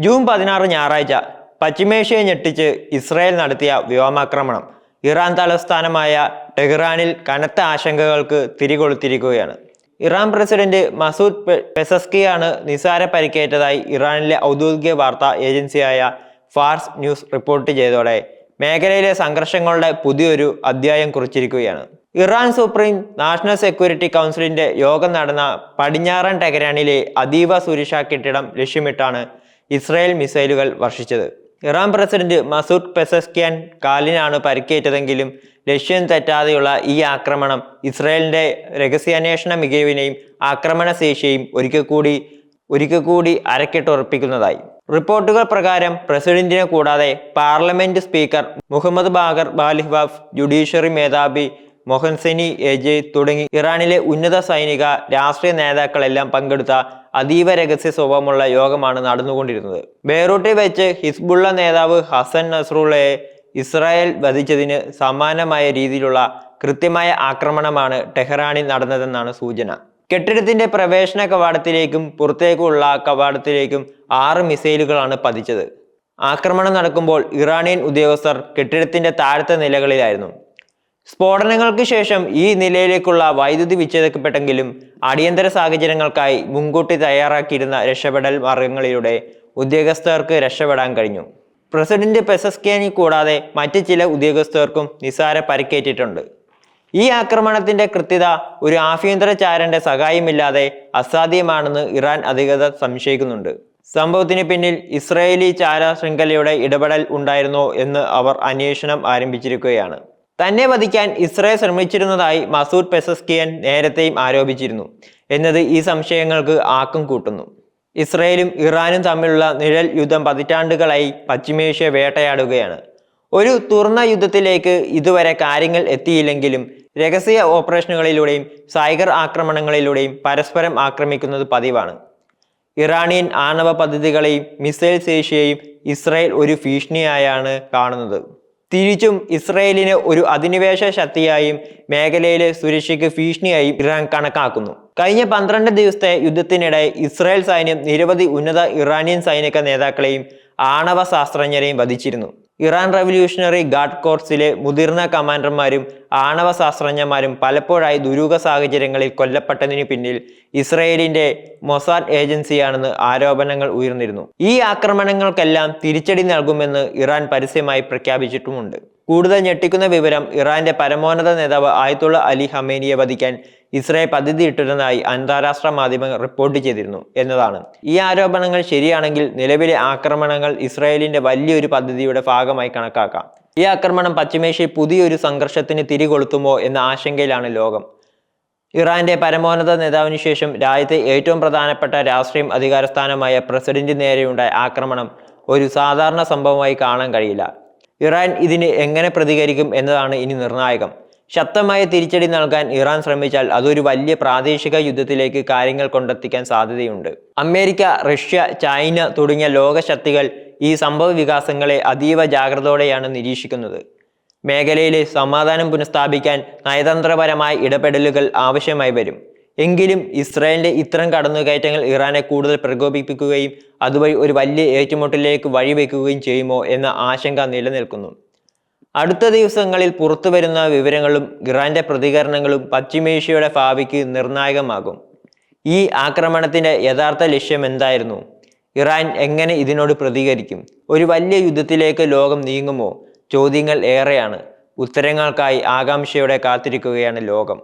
June 16 ഞായറാഴ്ച പശ്ചിമേഷ്യയെ ഞെട്ടിച്ച് Israel നടത്തിയ വ്യോമാക്രമണം ഇറാൻ തലസ്ഥാനമായ ടെഹ്റാനിൽ കനത്ത ആശങ്കകൾക്ക് തിരികൊളുത്തിരിക്കുകയാണ്. ഇറാൻ പ്രസിഡന്റ് മസൂദ് പെസസ്കിയാണ് നിസാര പരിക്കേറ്റതായി ഇറാനിലെ ഔദ്യോഗിക വാർത്താ ഏജൻസിയായ ഫാർസ് ന്യൂസ് റിപ്പോർട്ട് ചെയ്തതോടെ മേഖലയിലെ സംഘർഷങ്ങളുടെ പുതിയൊരു അധ്യായം കുറിച്ചിരിക്കുകയാണ്. ഇറാൻ സുപ്രീം നാഷണൽ സെക്യൂരിറ്റി കൗൺസിലിന്റെ യോഗം നടന്ന പടിഞ്ഞാറൻ ടെഹ്റാനിലെ അതീവ സുരക്ഷാ കെട്ടിടം ലക്ഷ്യമിട്ടാണ് ഇസ്രായേൽ മിസൈലുകൾ വർഷിച്ചത്. ഇറാൻ പ്രസിഡന്റ് മസൂദ് പെസസ്കിയാൻ കാലിനാണ് പരിക്കേറ്റതെങ്കിലും ലക്ഷ്യം തെറ്റാതെയുള്ള ഈ ആക്രമണം ഇസ്രായേലിന്റെ രഹസ്യാന്വേഷണ മികവിനെയും ആക്രമണശേഷിയെയും ഒരിക്കൽ കൂടി അരക്കിട്ടുറപ്പിക്കുന്നതായി. റിപ്പോർട്ടുകൾ പ്രകാരം പ്രസിഡന്റിനെ കൂടാതെ parliament speaker Mohammad Bagher Qalibaf, judiciary മേധാവി മൊഹൻസെനി ഏജയ് തുടങ്ങി ഇറാനിലെ ഉന്നത സൈനിക രാഷ്ട്രീയ നേതാക്കളെല്ലാം പങ്കെടുത്ത അതീവ രഹസ്യ സ്വഭാവമുള്ള യോഗമാണ് നടന്നുകൊണ്ടിരുന്നത്. ബെയ്റൂട്ടിൽ വെച്ച് ഹിസ്ബുള്ള നേതാവ് ഹസൻ നസ്രുള്ളയെ ഇസ്രായേൽ വധിച്ചതിന് സമാനമായ രീതിയിലുള്ള കൃത്യമായ ആക്രമണമാണ് ടെഹ്റാനിൽ നടന്നതെന്നാണ് സൂചന. കെട്ടിടത്തിന്റെ പ്രവേശന കവാടത്തിലേക്കും പുറത്തേക്കുള്ള കവാടത്തിലേക്കും 6 മിസൈലുകളാണ് പതിച്ചത്. ആക്രമണം നടക്കുമ്പോൾ ഇറാനിയൻ ഉദ്യോഗസ്ഥർ കെട്ടിടത്തിന്റെ താഴത്തെ നിലകളിലായിരുന്നു. സ്ഫോടനങ്ങൾക്ക് ശേഷം ഈ നിലയിലേക്കുള്ള വൈദ്യുതി വിച്ഛേദിക്കപ്പെട്ടെങ്കിലും അടിയന്തര സാഹചര്യങ്ങൾക്കായി മുൻകൂട്ടി തയ്യാറാക്കിയിരുന്ന രക്ഷപ്പെടൽ മാർഗങ്ങളിലൂടെ ഉദ്യോഗസ്ഥർക്ക് രക്ഷപ്പെടാൻ കഴിഞ്ഞു. പ്രസിഡന്റ് പെസസ്കിയാനി കൂടാതെ മറ്റ് ചില ഉദ്യോഗസ്ഥർക്കും നിസാര പരിക്കേറ്റിട്ടുണ്ട്. ഈ ആക്രമണത്തിന്റെ കൃത്യത ഒരു ആഭ്യന്തരചാരന്റെ സഹായമില്ലാതെ അസാധ്യമാണെന്ന് ഇറാൻ അധികൃതർ സംശയിക്കുന്നുണ്ട്. സംഭവത്തിന് പിന്നിൽ ഇസ്രായേലി ചാര ശൃംഖലയുടെ ഇടപെടൽ ഉണ്ടായിരുന്നോ എന്ന് അവർ അന്വേഷണം ആരംഭിച്ചിരിക്കുകയാണ്. തന്നെ വധിക്കാൻ ഇസ്രായേൽ ശ്രമിച്ചിരുന്നതായി മസൂദ് പെസസ്കിയൻ നേരത്തെയും ആരോപിച്ചിരുന്നു എന്നത് ഈ സംശയങ്ങൾക്ക് ആക്കം കൂട്ടുന്നു. ഇസ്രായേലും ഇറാനും തമ്മിലുള്ള നിഴൽ യുദ്ധം പതിറ്റാണ്ടുകളായി പശ്ചിമേഷ്യ വേട്ടയാടുകയാണ്. ഒരു തുറന്ന യുദ്ധത്തിലേക്ക് ഇതുവരെ കാര്യങ്ങൾ എത്തിയില്ലെങ്കിലും രഹസ്യ ഓപ്പറേഷനുകളിലൂടെയും സൈബർ ആക്രമണങ്ങളിലൂടെയും പരസ്പരം ആക്രമിക്കുന്നത് പതിവാണ്. ഇറാനിയൻ ആണവ പദ്ധതികളെയും മിസൈൽ ശേഷിയെയും ഇസ്രായേൽ ഒരു ഭീഷണിയായാണ് കാണുന്നത്. തിരിച്ചും ഇസ്രായേലിനെ ഒരു അധിനിവേശ ശക്തിയായും മേഖലയിലെ സുരക്ഷയ്ക്ക് ഭീഷണിയായും ഇറാൻ കണക്കാക്കുന്നു. കഴിഞ്ഞ 12 ദിവസത്തെ യുദ്ധത്തിനിടെ ഇസ്രായേൽ സൈന്യം നിരവധി ഉന്നത ഇറാനിയൻ സൈനിക നേതാക്കളെയും ആണവ ശാസ്ത്രജ്ഞരെയും വധിച്ചിരുന്നു. ഇറാൻ റവല്യൂഷണറി ഗാർഡ് കോർപ്സിലെ മുതിർന്ന കമാൻഡർമാരും ആണവ ശാസ്ത്രജ്ഞന്മാരും പലപ്പോഴായി ദുരൂഹ സാഹചര്യങ്ങളിൽ കൊല്ലപ്പെട്ടതിന് പിന്നിൽ ഇസ്രായേലിന്റെ മൊസാദ് ഏജൻസിയാണെന്ന് ആരോപണങ്ങൾ ഉയർന്നിരുന്നു. ഈ ആക്രമണങ്ങൾക്കെല്ലാം തിരിച്ചടി നൽകുമെന്ന് ഇറാൻ പരസ്യമായി പ്രഖ്യാപിച്ചിട്ടുമുണ്ട്. കൂടുതൽ ഞെട്ടിക്കുന്ന വിവരം ഇറാന്റെ പരമോന്നത നേതാവ് ആയത്തുള്ള അലി ഖമേനിയെ വധിക്കാൻ ഇസ്രായേൽ പദ്ധതിയിട്ടിരുന്നതായി അന്താരാഷ്ട്ര മാധ്യമങ്ങൾ റിപ്പോർട്ട് ചെയ്തിരുന്നു എന്നതാണ്. ഈ ആരോപണങ്ങൾ ശരിയാണെങ്കിൽ നിലവിലെ ആക്രമണങ്ങൾ ഇസ്രായേലിന്റെ വലിയൊരു പദ്ധതിയുടെ ഭാഗമായി കണക്കാക്കാം. ഈ ആക്രമണം പശ്ചിമേഷ്യയിൽ പുതിയൊരു സംഘർഷത്തിന് തിരികൊളുത്തുമോ എന്ന ആശങ്കയിലാണ് ലോകം. ഇറാന്റെ പരമോന്നത നേതാവിന് ശേഷം രാജ്യത്തെ ഏറ്റവും പ്രധാനപ്പെട്ട രാഷ്ട്രീയ അധികാരസ്ഥാനമായ പ്രസിഡന്റ് നേരെയുണ്ടായ ആക്രമണം ഒരു സാധാരണ സംഭവമായി കാണാൻ കഴിയില്ല. ഇറാൻ ഇതിന് എങ്ങനെ പ്രതികരിക്കും എന്നതാണ് ഇനി നിർണായകം. ശക്തമായ തിരിച്ചടി നൽകാൻ ഇറാൻ ശ്രമിച്ചാൽ അതൊരു വലിയ പ്രാദേശിക യുദ്ധത്തിലേക്ക് കാര്യങ്ങൾ കൊണ്ടെത്തിക്കാൻ സാധ്യതയുണ്ട്. അമേരിക്ക, റഷ്യ, ചൈന തുടങ്ങിയ ലോകശക്തികൾ ഈ സംഭവ വികാസങ്ങളെ അതീവ ജാഗ്രതയോടെയാണ് നിരീക്ഷിക്കുന്നത്. മേഖലയിലെ സമാധാനം പുനഃസ്ഥാപിക്കാൻ നയതന്ത്രപരമായ ഇടപെടലുകൾ ആവശ്യമായി വരും. എങ്കിലും ഇസ്രായേലിന്റെ ഇത്തരം കടന്നുകയറ്റങ്ങൾ ഇറാനെ കൂടുതൽ പ്രകോപിപ്പിക്കുകയും അതുവഴി ഒരു വലിയ ഏറ്റുമുട്ടലിലേക്ക് വഴിവെക്കുകയും ചെയ്യുമോ എന്ന ആശങ്ക നിലനിൽക്കുന്നു. അടുത്ത ദിവസങ്ങളിൽ പുറത്തു വരുന്ന വിവരങ്ങളും ഇറാന്റെ പ്രതികരണങ്ങളും പശ്ചിമേഷ്യയുടെ ഭാവിക്ക് നിർണായകമാകും. ഈ ആക്രമണത്തിന്റെ യഥാർത്ഥ ലക്ഷ്യം എന്തായിരുന്നു? ഇറാൻ എങ്ങനെ ഇതിനോട് പ്രതികരിക്കും? ഒരു വലിയ യുദ്ധത്തിലേക്ക് ലോകം നീങ്ങുമോ? ചോദ്യങ്ങൾ ഏറെയാണ്. ഉത്തരങ്ങൾക്കായി ആകാംക്ഷയോടെ കാത്തിരിക്കുകയാണ് ലോകം.